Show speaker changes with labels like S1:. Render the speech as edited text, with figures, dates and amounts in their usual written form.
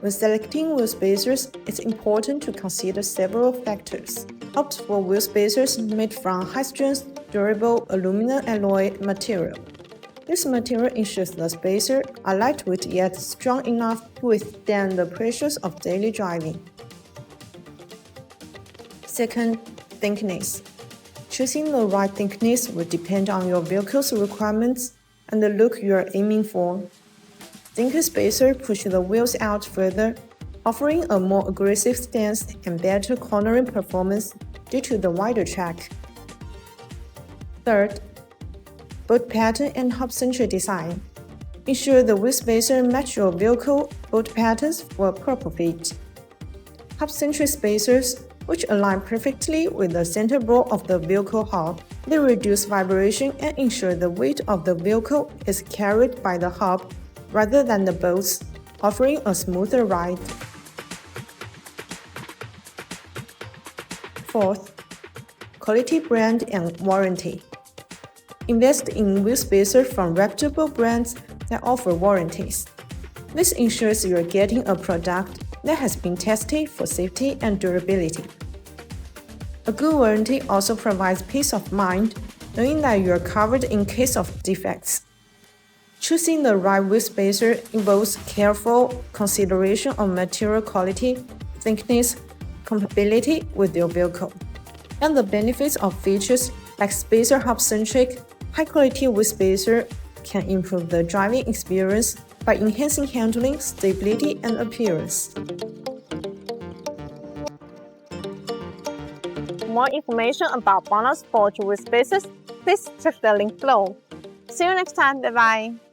S1: When selecting wheel spacers, it's important to consider several factors. Opt for wheel spacers made from high-strength, durable aluminum alloy material. This material ensures the spacers are lightweight yet strong enough to withstand the pressures of daily driving. Second, thickness. Choosing the right thickness will depend on your vehicle's requirements and the look you are aiming for. Thicker spacers push the wheels out further, offering a more aggressive stance and better cornering performance due to the wider track. Third, bolt pattern and hub-centric design. Ensure the wheel spacers match your vehicle bolt patterns for a proper fit. Hub-centric spacers, which align perfectly with the center bolt of the vehicle hub, they reduce vibration and ensure the weight of the vehicle is carried by the hub rather than the bolts, offering a smoother ride. Fourth, quality, brand, and warranty. Invest in wheel spacers from reputable brands that offer warranties. This ensures you are getting a product that has been tested for safety and durability. A good warranty also provides peace of mind, knowing that you are covered in case of defects. Choosing the right wheel spacer involves careful consideration of material quality, thickness, compatibility with your vehicle, and the benefits of features like spacer hub-centric. High-quality wheel spacer can improve the driving experience by enhancing handling, stability, and appearance.
S2: For more information about BONOSS forged wheel spacers, please check the link below. See you next time. Bye bye.